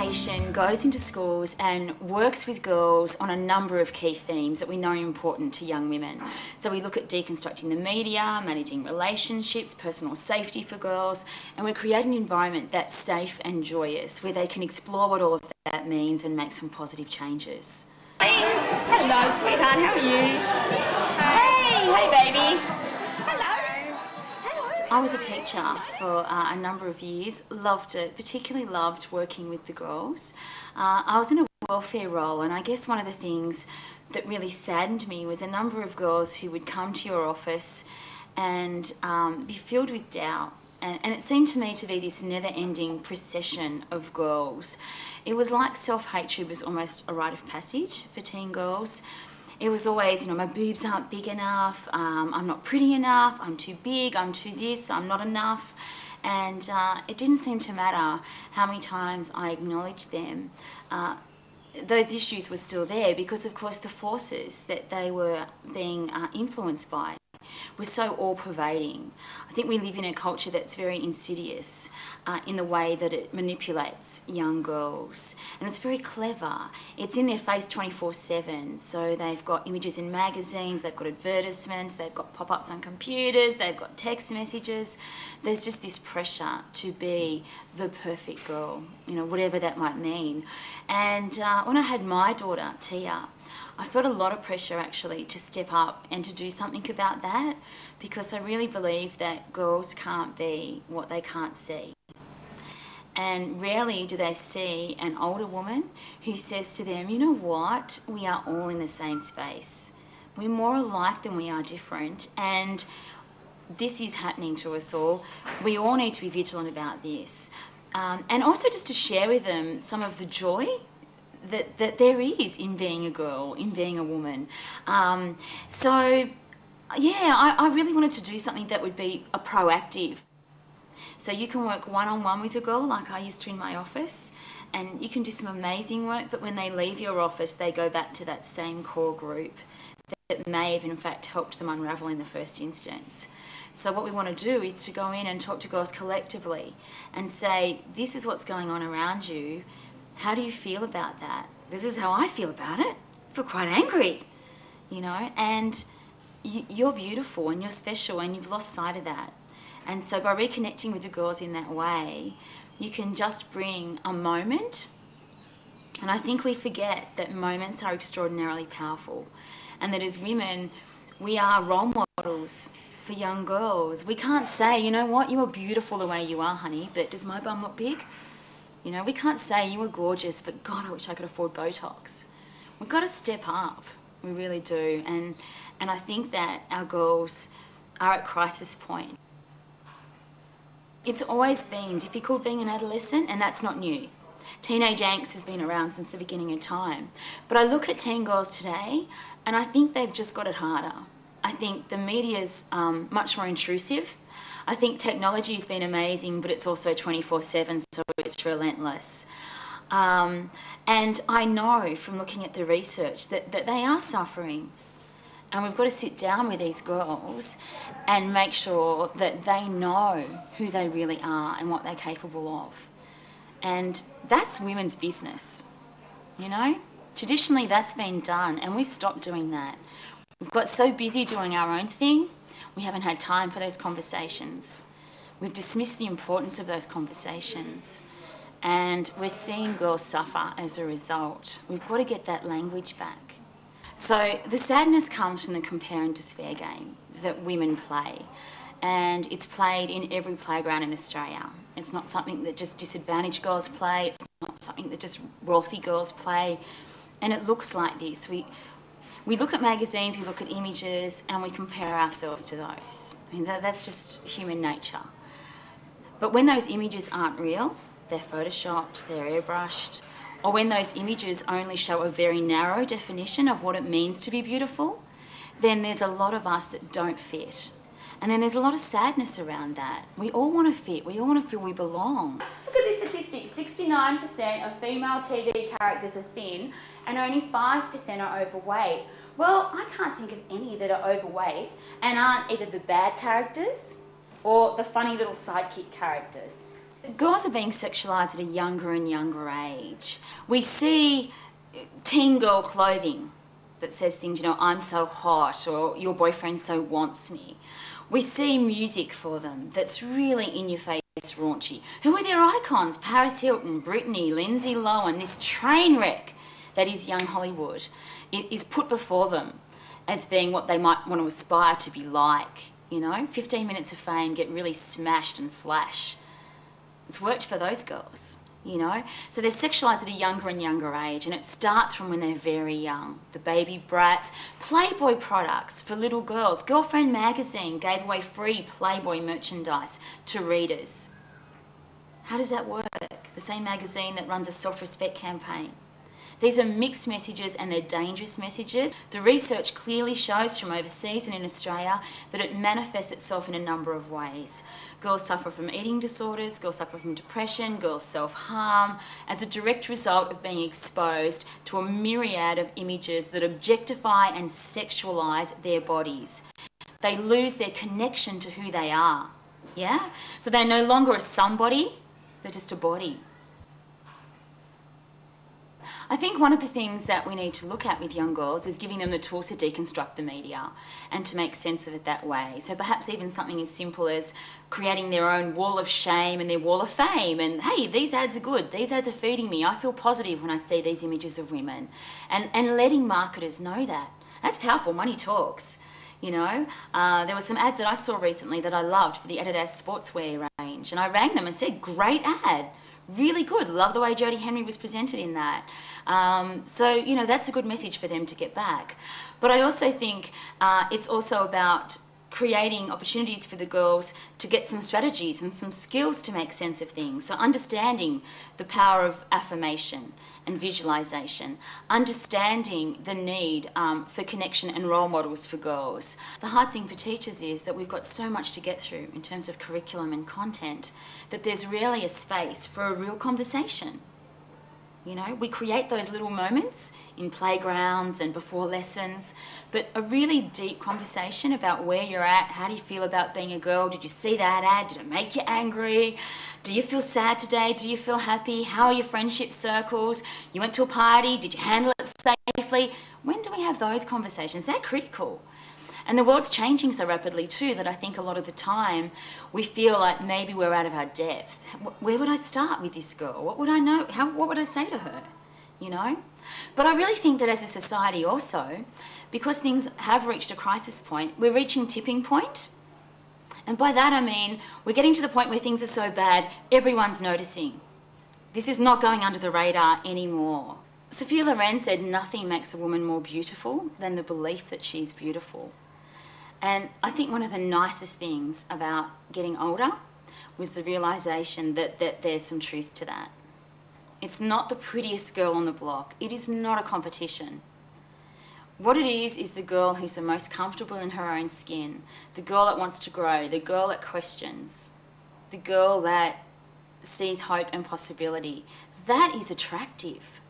organisation goes into schools and works with girls on a number of key themes that we know are important to young women. So we look at deconstructing the media, managing relationships, personal safety for girls, and we create an environment that's safe and joyous, where they can explore what all of that means and make some positive changes. Hello, sweetheart, how are you? Hey baby. I was a teacher for a number of years, loved it, particularly loved working with the girls. I was in a welfare role, and I guess one of the things that really saddened me was a number of girls who would come to your office and be filled with doubt. And it seemed to me to be this never-ending procession of girls. It was like self-hatred was almost a rite of passage for teen girls. It was always, my boobs aren't big enough, I'm not pretty enough, I'm too big, I'm too this, I'm not enough. And it didn't seem to matter how many times I acknowledged them. Those issues were still there because, of course, the forces that they were being influenced by were so all-pervading. I think we live in a culture that's very insidious in the way that it manipulates young girls. And it's very clever. It's in their face 24/7. So they've got images in magazines, they've got advertisements, they've got pop-ups on computers, they've got text messages. There's just this pressure to be the perfect girl, whatever that might mean. And when I had my daughter, Tia, I felt a lot of pressure actually to step up and to do something about that, because I really believe that girls can't be what they can't see. And rarely do they see an older woman who says to them, you know what, we are all in the same space. We're more alike than we are different, and this is happening to us all. We all need to be vigilant about this. And also just to share with them some of the joy that there is in being a girl, in being a woman. I really wanted to do something that would be a proactive. So you can work one-on-one with a girl like I used to in my office, and you can do some amazing work, but when they leave your office, they go back to that same core group that may have in fact helped them unravel in the first instance. So what we want to do is to go in and talk to girls collectively and say, this is what's going on around you. How do you feel about that? This is how I feel about it. I feel quite angry, and you're beautiful and you're special and you've lost sight of that. And so by reconnecting with the girls in that way, you can just bring a moment. And I think we forget that moments are extraordinarily powerful, and that as women, we are role models for young girls. We can't say, you know what, you are beautiful the way you are, honey, but does my bum look big? We can't say you were gorgeous, but God, I wish I could afford Botox. We've got to step up. We really do. And I think that our girls are at crisis point. It's always been difficult being an adolescent, and that's not new. Teenage angst has been around since the beginning of time. But I look at teen girls today, and I think they've just got it harder. I think the media's much more intrusive. I think technology has been amazing, but it's also 24/7, so it's relentless. And I know from looking at the research that they are suffering. And we've got to sit down with these girls and make sure that they know who they really are and what they're capable of. And that's women's business, Traditionally, that's been done, and we've stopped doing that. We've got so busy doing our own thing, we haven't had time for those conversations. We've dismissed the importance of those conversations, and we're seeing girls suffer as a result. We've got to get that language back. So the sadness comes from the compare and despair game that women play, and it's played in every playground in Australia. It's not something that just disadvantaged girls play, it's not something that just wealthy girls play, and it looks like this. We look at magazines, we look at images, and we compare ourselves to those. That's just human nature. But when those images aren't real, they're photoshopped, they're airbrushed, or when those images only show a very narrow definition of what it means to be beautiful, then there's a lot of us that don't fit. And then there's a lot of sadness around that. We all want to fit, we all want to feel we belong. Look at this statistic, 69% of female TV characters are thin and only 5% are overweight. Well, I can't think of any that are overweight and aren't either the bad characters or the funny little sidekick characters. girls are being sexualised at a younger and younger age. We see teen girl clothing that says things, you know, I'm so hot, or your boyfriend so wants me. We see music for them that's really in your face raunchy. Who are their icons? Paris Hilton, Britney, Lindsay Lohan, this train wreck that is young Hollywood. It is put before them as being what they might want to aspire to be like, you know. 15 minutes of fame, get really smashed and flash. It's worked for those girls, you know. So they're sexualised at a younger and younger age, and it starts from when they're very young. The baby Bratz, Playboy products for little girls. Girlfriend magazine gave away free Playboy merchandise to readers. How does that work? The same magazine that runs a self-respect campaign. These are mixed messages, and they're dangerous messages. The research clearly shows from overseas and in Australia that it manifests itself in a number of ways. Girls suffer from eating disorders, girls suffer from depression, girls self-harm as a direct result of being exposed to a myriad of images that objectify and sexualise their bodies. They lose their connection to who they are, yeah? So they're no longer a somebody, they're just a body. I think one of the things that we need to look at with young girls is giving them the tools to deconstruct the media and to make sense of it that way. So perhaps even something as simple as creating their own wall of shame and their wall of fame. And hey, these ads are good, these ads are feeding me, I feel positive when I see these images of women. And letting marketers know that. That's powerful, money talks. You know, there were some ads that I saw recently that I loved for the Adidas sportswear range, and I rang them and said, great ad. Really good. Love the way Jodie Henry was presented in that. So, you know, that's a good message for them to get back. But I also think it's also about creating opportunities for the girls to get some strategies and some skills to make sense of things. So understanding the power of affirmation and visualization, understanding the need for connection and role models for girls. The hard thing for teachers is that we've got so much to get through in terms of curriculum and content that there's rarely a space for a real conversation. You know, we create those little moments in playgrounds and before lessons, but a really deep conversation about where you're at, how do you feel about being a girl, did you see that ad, did it make you angry, do you feel sad today, do you feel happy, how are your friendship circles, you went to a party, did you handle it safely? When do we have those conversations? They're critical. And the world's changing so rapidly too that I think a lot of the time we feel like maybe we're out of our depth. Where would I start with this girl? What would I know? What would I say to her? You know? But I really think that as a society also, because things have reached a crisis point, we're reaching tipping point. And by that I mean we're getting to the point where things are so bad, everyone's noticing. This is not going under the radar anymore. Sophia Loren said nothing makes a woman more beautiful than the belief that she's beautiful. And I think one of the nicest things about getting older was the realisation that there's some truth to that. It's not the prettiest girl on the block. It is not a competition. What it is the girl who's the most comfortable in her own skin, the girl that wants to grow, the girl that questions, the girl that sees hope and possibility. That is attractive.